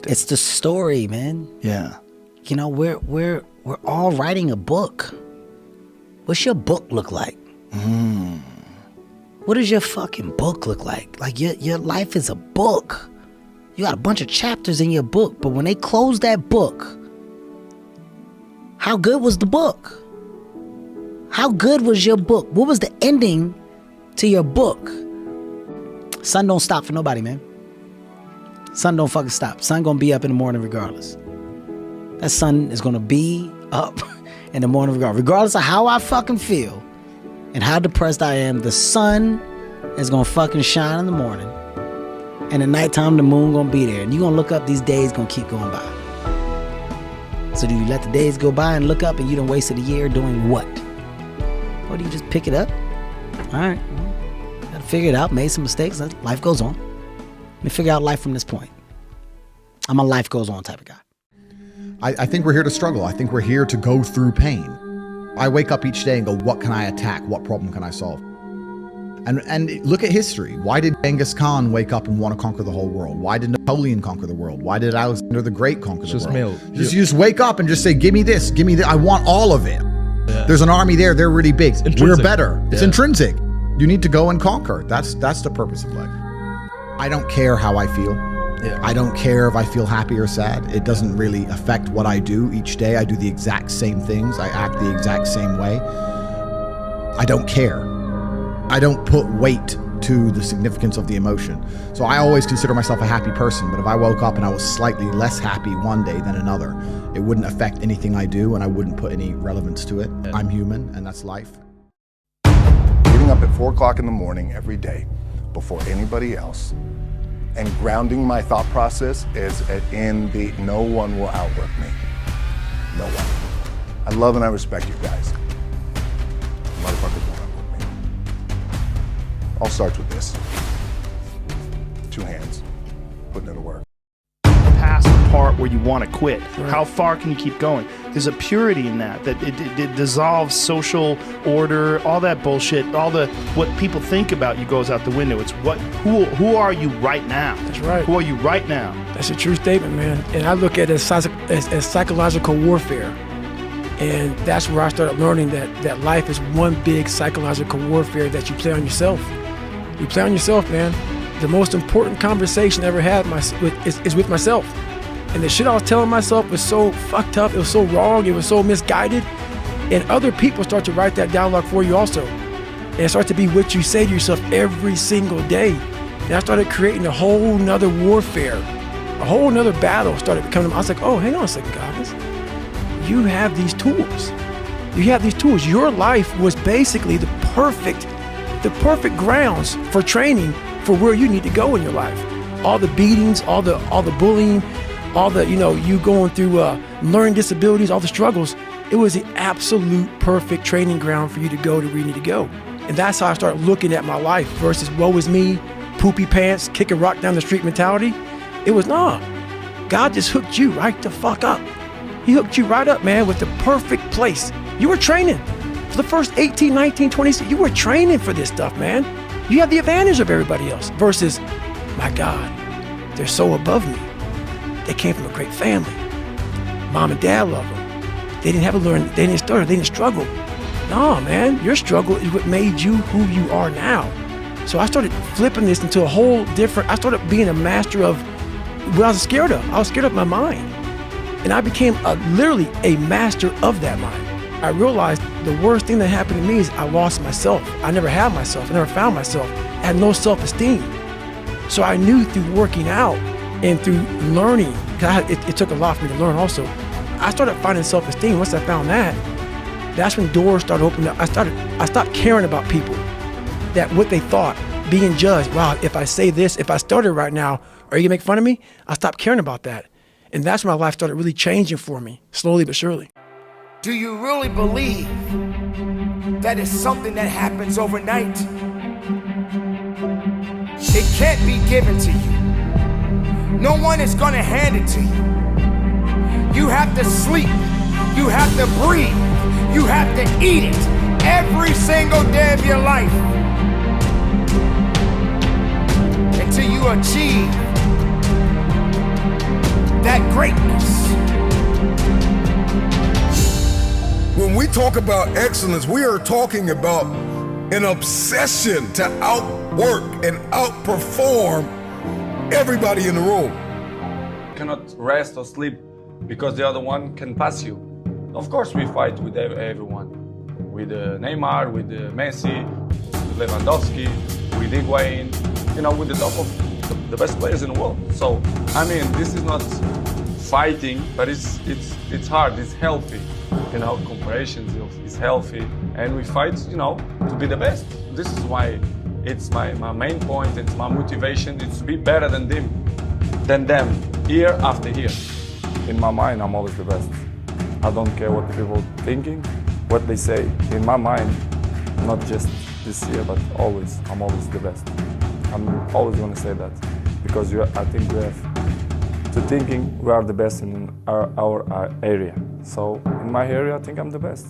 It's the story, man. Yeah. You know, we're all writing a book. What's your book look like? What does your fucking book look like? Like your life is a book. You got a bunch of chapters in your book, but when they close that book, how good was the book? How good was your book? What was the ending to your book? Sun don't stop for nobody, man. Sun don't fucking stop. Sun gonna be up in the morning regardless. That sun is gonna be up in the morning regardless of how I fucking feel and how depressed I am. The sun is gonna fucking shine in the morning, and at nighttime the moon gonna be there, and you gonna look up. These days gonna keep going by. So do you let the days go by and look up and you done wasted a year doing what? Or do you just pick it up? All right, gotta figure it out. Made some mistakes. Life goes on. Let me figure out life from this point. I'm a life goes on type of guy. I think we're here to struggle. I think we're here to go through pain. I wake up each day and go, what can I attack? What problem can I solve? And look at history. Why did Genghis Khan wake up and want to conquer the whole world? Why did Napoleon conquer the world? Why did Alexander the Great conquer the world? You just wake up and just say, give me this, give me that. I want all of it. Yeah. There's an army there. They're really big. We're better. It's intrinsic. You need to go and conquer. That's the purpose of life. I don't care how I feel. Yeah. I don't care if I feel happy or sad. It doesn't really affect what I do each day. I do the exact same things. I act the exact same way. I don't care. I don't put weight to the significance of the emotion. So I always consider myself a happy person, but if I woke up and I was slightly less happy one day than another, it wouldn't affect anything I do and I wouldn't put any relevance to it. Yeah. I'm human and that's life. Getting up at 4 o'clock in the morning every day before anybody else and grounding my thought process is in the no one will outwork me. No one. I love and I respect you guys. Motherfuckers won't outwork me. All starts with this. 2 hands, putting it to work. Past the part where you want to quit. Right. How far can you keep going? There's a purity in that it dissolves social order, all that bullshit, all the what people think about you goes out the window. It's who are you right now? That's right. Who are you right now? That's a true statement, man. And I look at it as psychological warfare. And that's where I started learning that life is one big psychological warfare that you play on yourself. You play on yourself, man. The most important conversation I ever had is with myself. And the shit I was telling myself was so fucked up, it was so wrong, it was so misguided. And other people start to write that dialogue for you also. And it starts to be what you say to yourself every single day. And I started creating a whole nother warfare, a whole nother battle started becoming. I was like, oh, hang on a second, guys. You have these tools. You have these tools. Your life was basically the perfect grounds for training for where you need to go in your life. All the beatings, all the bullying, all the, you going through learning disabilities, all the struggles, it was the absolute perfect training ground for you to go to where you need to go. And that's how I started looking at my life versus woe is me, poopy pants, kick a rock down the street mentality. It was, nah, God just hooked you right the fuck up. He hooked you right up, man, with the perfect place. You were training. For the first 18, 19, 20, you were training for this stuff, man. You have the advantage of everybody else versus, my God, they're so above me. They came from a great family. Mom and dad love them. They didn't have to learn, they didn't stutter, they didn't struggle. No, man, your struggle is what made you who you are now. So I started flipping this into a whole different, I started being a master of what I was scared of. I was scared of my mind. And I became literally a master of that mind. I realized the worst thing that happened to me is I lost myself. I never had myself. I never found myself. I had no self-esteem. So I knew through working out and through learning, it took a lot for me to learn also. I started finding self-esteem. Once I found that, that's when doors started opening up. I stopped caring about people, that what they thought, being judged. Wow, if I say this, if I started right now, are you gonna make fun of me? I stopped caring about that. And that's when my life started really changing for me, slowly but surely. Do you really believe that it's something that happens overnight? It can't be given to you. No one is gonna hand it to you. You have to sleep, you have to breathe, you have to eat it every single day of your life until you achieve that greatness. When we talk about excellence, we are talking about an obsession to outwork and outperform everybody in the room. Cannot rest or sleep because the other one can pass you. Of course we fight with everyone. With Neymar, with Messi, with Lewandowski, with Higuain, with the top of the best players in the world. So, I mean, this is not fighting, but it's hard, it's healthy. Comparisons is healthy, and we fight, to be the best. This is why it's my main point, it's my motivation, it's to be better than them, year after year. In my mind, I'm always the best. I don't care what the people are thinking, what they say. In my mind, not just this year, but always, I'm always the best. I'm always going to say that, because I think we have to thinking we are the best in our area. So in my area, I think I'm the best.